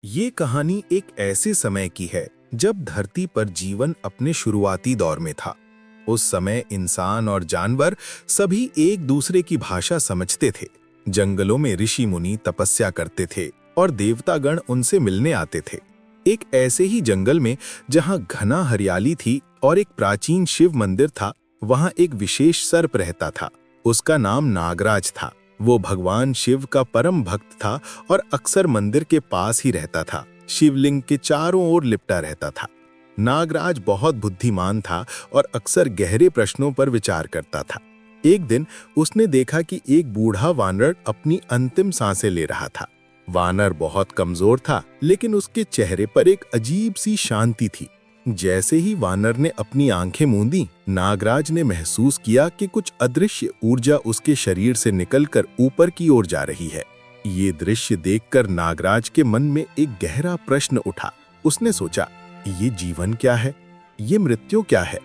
ये कहानी एक ऐसे समय की है जब धरती पर जीवन अपने शुरुआती दौर में था। उस समय इंसान और जानवर सभी एक दूसरे की भाषा समझते थे। जंगलों में ऋषि मुनि तपस्या करते थे और देवतागण उनसे मिलने आते थे। एक ऐसे ही जंगल में जहां घना हरियाली थी और एक प्राचीन शिव मंदिर था, वहां एक विशेष सर्प रहता था। उसका नाम नागराज था। वो भगवान शिव का परम भक्त था और अक्सर मंदिर के पास ही रहता था। शिवलिंग के चारों ओर लिपटा रहता था। नागराज बहुत बुद्धिमान था और अक्सर गहरे प्रश्नों पर विचार करता था। एक दिन उसने देखा कि एक बूढ़ा वानर अपनी अंतिम सांसें ले रहा था। वानर बहुत कमजोर था, लेकिन उसके चेहरे पर एक अजीब सी शांति थी। जैसे ही वानर ने अपनी आंखें मूंदी, नागराज ने महसूस किया कि कुछ अदृश्य ऊर्जा उसके शरीर से निकलकर ऊपर की ओर जा रही है। ये दृश्य देखकर नागराज के मन में एक गहरा प्रश्न उठा। उसने सोचा, ये जीवन क्या है, ये मृत्यु क्या है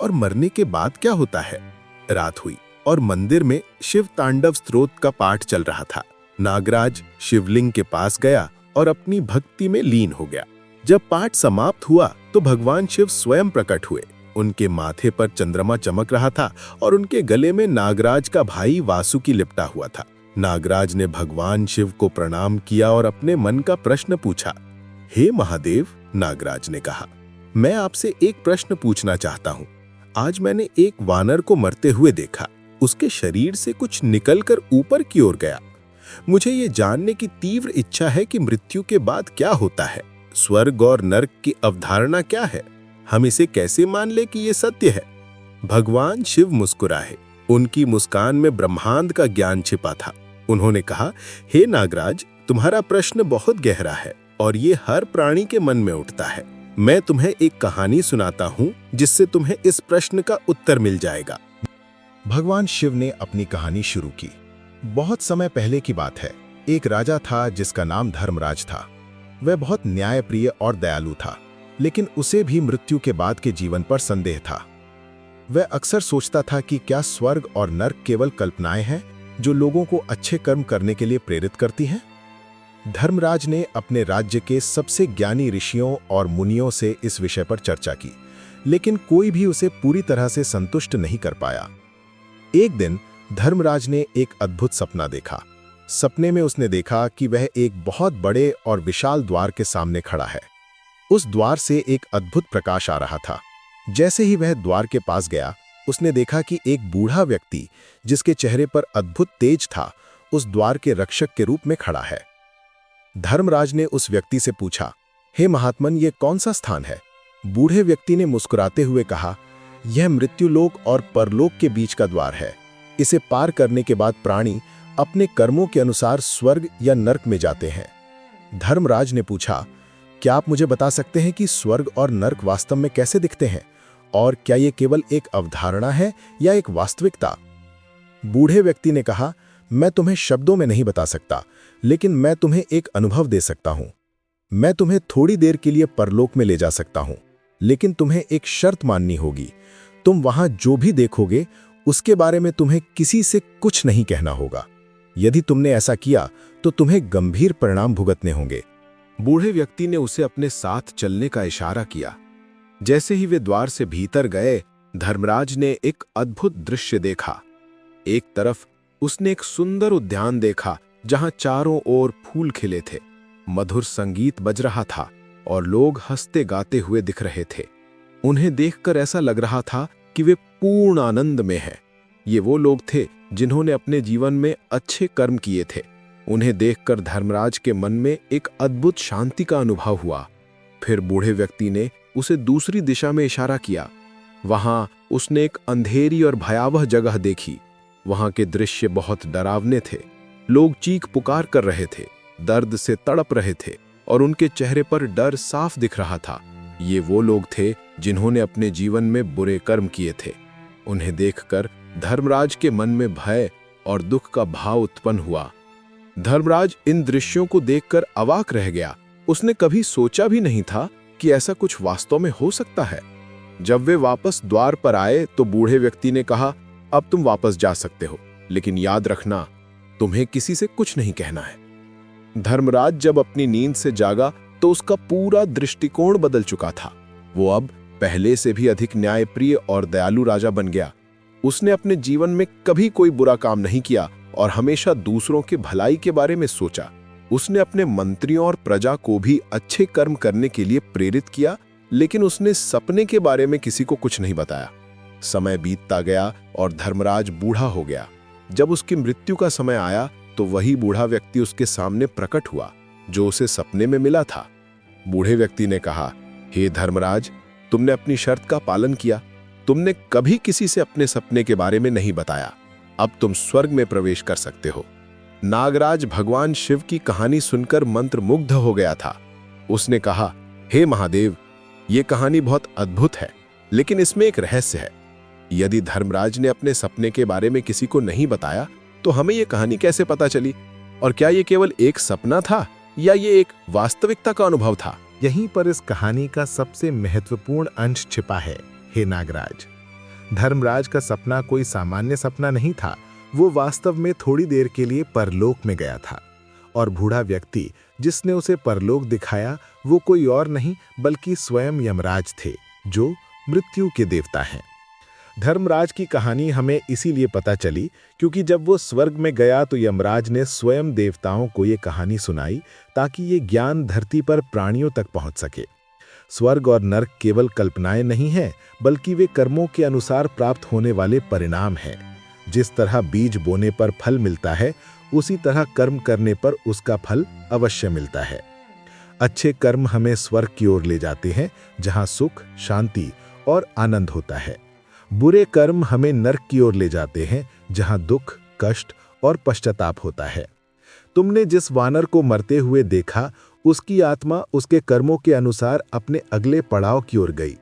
और मरने के बाद क्या होता है। रात हुई और मंदिर में शिव तांडव स्तोत्र का पाठ चल रहा था। नागराज शिवलिंग के पास गया और अपनी भक्ति में लीन हो गया। जब पाठ समाप्त हुआ तो भगवान शिव स्वयं प्रकट हुए। उनके माथे पर चंद्रमा चमक रहा था और उनके गले में नागराज का भाई वासुकी लिपटा हुआ था। नागराज ने भगवान शिव को प्रणाम किया और अपने मन का प्रश्न पूछा। हे महादेव, नागराज ने कहा, मैं आपसे एक प्रश्न पूछना चाहता हूँ। आज मैंने एक वानर को मरते हुए देखा। उसके शरीर से कुछ निकलकर ऊपर की ओर गया। मुझे ये जानने की तीव्र इच्छा है कि मृत्यु के बाद क्या होता है। स्वर्ग और नरक की अवधारणा क्या है? हम इसे कैसे मान ले कि ये सत्य है? भगवान शिव मुस्कुराए। उनकी मुस्कान में ब्रह्मांड का ज्ञान छिपा था। उन्होंने कहा, हे नागराज, तुम्हारा प्रश्न बहुत गहरा है और ये हर प्राणी के मन में उठता है। मैं तुम्हें एक कहानी सुनाता हूँ जिससे तुम्हें इस प्रश्न का उत्तर मिल जाएगा। भगवान शिव ने अपनी कहानी शुरू की। बहुत समय पहले की बात है। एक राजा था जिसका नाम धर्मराज था। वह बहुत न्यायप्रिय और दयालु था, लेकिन उसे भी मृत्यु के बाद के जीवन पर संदेह था। वह अक्सर सोचता था कि क्या स्वर्ग और नरक केवल कल्पनाएं हैं जो लोगों को अच्छे कर्म करने के लिए प्रेरित करती हैं। धर्मराज ने अपने राज्य के सबसे ज्ञानी ऋषियों और मुनियों से इस विषय पर चर्चा की, लेकिन कोई भी उसे पूरी तरह से संतुष्ट नहीं कर पाया। एक दिन धर्मराज ने एक अद्भुत सपना देखा। सपने में उसने देखा कि वह एक बहुत बड़े और विशाल द्वार के सामने खड़ा है। उस द्वार से एक अद्भुत प्रकाश आ रहा था। जैसे ही वह द्वार के पास गया, उसने देखा कि एक बूढ़ा व्यक्ति जिसके चेहरे पर अद्भुत तेज था, उस द्वार के रक्षक के रूप में खड़ा है। धर्मराज ने उस व्यक्ति से पूछा, हे महात्मन, ये कौन सा स्थान है? बूढ़े व्यक्ति ने मुस्कुराते हुए कहा, यह मृत्युलोक और परलोक के बीच का द्वार है। इसे पार करने के बाद प्राणी अपने कर्मों के अनुसार स्वर्ग या नरक में जाते हैं। धर्मराज ने पूछा, क्या आप मुझे बता सकते हैं कि स्वर्ग और नरक वास्तव में कैसे दिखते हैं और क्या ये केवल एक अवधारणा है या एक वास्तविकता? बूढ़े व्यक्ति ने कहा, मैं तुम्हें शब्दों में नहीं बता सकता, लेकिन मैं तुम्हें एक अनुभव दे सकता हूं। मैं तुम्हें थोड़ी देर के लिए परलोक में ले जा सकता हूं, लेकिन तुम्हें एक शर्त माननी होगी। तुम वहां जो भी देखोगे उसके बारे में तुम्हें किसी से कुछ नहीं कहना होगा। यदि तुमने ऐसा किया तो तुम्हें गंभीर परिणाम भुगतने होंगे। बूढ़े व्यक्ति ने उसे अपने साथ चलने का इशारा किया। जैसे ही वे द्वार से भीतर गए, धर्मराज ने एक अद्भुत दृश्य देखा। एक तरफ उसने एक सुंदर उद्यान देखा जहां चारों ओर फूल खिले थे, मधुर संगीत बज रहा था और लोग हंसते गाते हुए दिख रहे थे। उन्हें देखकर ऐसा लग रहा था कि वे पूर्ण आनंद में हैं। ये वो लोग थे जिन्होंने अपने जीवन में अच्छे कर्म किए थे। उन्हें देखकर धर्मराज के मन में एक अद्भुत शांति का अनुभव हुआ। फिर बूढ़े व्यक्ति ने उसे दूसरी दिशा में इशारा किया। वहां उसने एक अंधेरी और भयावह जगह देखी। वहां के दृश्य बहुत डरावने थे। लोग चीख पुकार कर रहे थे, दर्द से तड़प रहे थे और उनके चेहरे पर डर साफ दिख रहा था। ये वो लोग थे जिन्होंने अपने जीवन में बुरे कर्म किए थे। उन्हें देखकर धर्मराज के मन में भय और दुख का भाव उत्पन्न हुआ। धर्मराज इन दृश्यों को देखकर अवाक रह गया। उसने कभी सोचा भी नहीं था कि ऐसा कुछ वास्तव में हो सकता है। जब वे वापस द्वार पर आए तो बूढ़े व्यक्ति ने कहा, अब तुम वापस जा सकते हो, लेकिन याद रखना, तुम्हें किसी से कुछ नहीं कहना है। धर्मराज जब अपनी नींद से जागा तो उसका पूरा दृष्टिकोण बदल चुका था। वो अब पहले से भी अधिक न्यायप्रिय और दयालु राजा बन गया। उसने अपने जीवन में कभी कोई बुरा काम नहीं किया और हमेशा दूसरों के भलाई के बारे में सोचा। उसने अपने मंत्रियों और प्रजा को भी अच्छे कर्म करने के लिए प्रेरित किया, लेकिन उसने सपने के बारे में किसी को कुछ नहीं बताया। समय बीतता गया और धर्मराज बूढ़ा हो गया। जब उसकी मृत्यु का समय आया तो वही बूढ़ा व्यक्ति उसके सामने प्रकट हुआ जो उसे सपने में मिला था। बूढ़े व्यक्ति ने कहा, हे धर्मराज, तुमने अपनी शर्त का पालन किया। तुमने कभी किसी से अपने सपने के बारे में नहीं बताया। अब तुम स्वर्ग में प्रवेश कर सकते हो। नागराज भगवान शिव की कहानी सुनकर मंत्रमुग्ध हो गया था। उसने कहा, हे महादेव, ये कहानी बहुत अद्भुत है, लेकिन इसमें एक रहस्य है। यदि धर्मराज ने अपने सपने के बारे में किसी को नहीं बताया तो हमें ये कहानी कैसे पता चली? और क्या ये केवल एक सपना था या ये एक वास्तविकता का अनुभव था? यहीं पर इस कहानी का सबसे महत्वपूर्ण अंश छिपा है। हे नागराज, धर्मराज का सपना कोई सामान्य सपना नहीं था। वो वास्तव में थोड़ी देर के लिए परलोक में गया था और बूढ़ा व्यक्ति जिसने उसे परलोक दिखाया वो कोई और नहीं बल्कि स्वयं यमराज थे, जो मृत्यु के देवता हैं। धर्मराज की कहानी हमें इसीलिए पता चली क्योंकि जब वो स्वर्ग में गया तो यमराज ने स्वयं देवताओं को ये कहानी सुनाई ताकि ये ज्ञान धरती पर प्राणियों तक पहुंच सके। स्वर्ग और नरक केवल कल्पनाएं नहीं हैं, बल्कि वे कर्मों के अनुसार प्राप्त होने वाले परिणाम हैं। जिस तरह बीज बोने पर फल मिलता है, उसी तरह कर्म करने पर उसका फल अवश्य मिलता है। अच्छे कर्म हमें स्वर्ग की ओर ले जाते हैं, जहां सुख, शांति और आनंद होता है। बुरे कर्म हमें नरक की ओर ले जाते हैं, जहां दुख, कष्ट और पश्चाताप होता है। तुमने जिस वानर को मरते हुए देखा, उसकी आत्मा उसके कर्मों के अनुसार अपने अगले पड़ाव की ओर गई।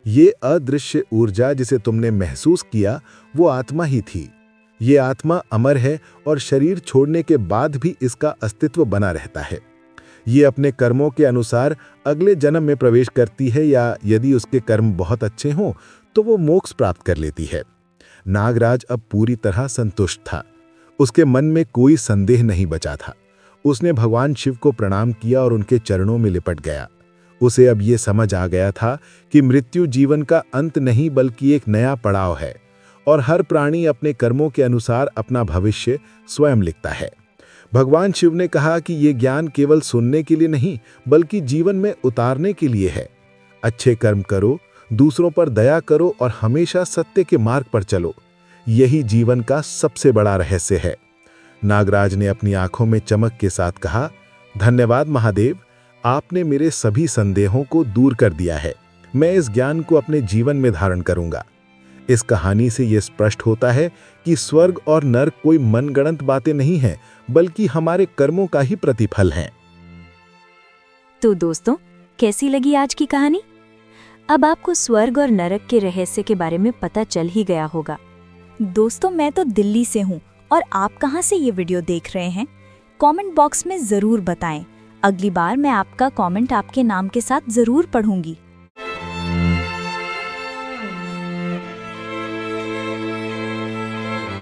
ये अदृश्य ऊर्जा जिसे तुमने महसूस किया, वो आत्मा ही थी। ये आत्मा अमर है और शरीर छोड़ने के बाद भी इसका अस्तित्व बना रहता है। ये अपने कर्मों के अनुसार अगले जन्म में प्रवेश करती है या यदि उसके कर्म बहुत अच्छे हों तो वो मोक्ष प्राप्त कर लेती है। नागराज अब पूरी तरह संतुष्ट था। उसके मन में कोई संदेह नहीं बचा था। उसने भगवान शिव को प्रणाम किया और उनके चरणों में लिपट गया। उसे अब ये समझ आ गया था कि मृत्यु जीवन का अंत नहीं बल्कि एक नया पड़ाव है और हर प्राणी अपने कर्मों के अनुसार अपना भविष्य स्वयं लिखता है। भगवान शिव ने कहा कि ये ज्ञान केवल सुनने के लिए नहीं बल्कि जीवन में उतारने के लिए है। अच्छे कर्म करो, दूसरों पर दया करो और हमेशा सत्य के मार्ग पर चलो। यही जीवन का सबसे बड़ा रहस्य है। नागराज ने अपनी आंखों में चमक के साथ कहा, धन्यवाद महादेव, आपने मेरे सभी संदेहों को दूर कर दिया है। मैं इस ज्ञान को अपने जीवन में धारण करूंगा। इस कहानी से यह स्पष्ट होता है कि स्वर्ग और नरक कोई मनगढ़ंत बातें नहीं हैं, बल्कि हमारे कर्मों का ही प्रतिफल हैं। तो दोस्तों, कैसी लगी आज की कहानी? अब आपको स्वर्ग और नरक के रहस्य के बारे में पता चल ही गया होगा। दोस्तों, मैं तो दिल्ली से हूँ और आप कहाँ से ये वीडियो देख रहे हैं? कमेंट बॉक्स में ज़रूर बताएं। अगली बार मैं आपका कमेंट आपके नाम के साथ ज़रूर पढ़ूंगी।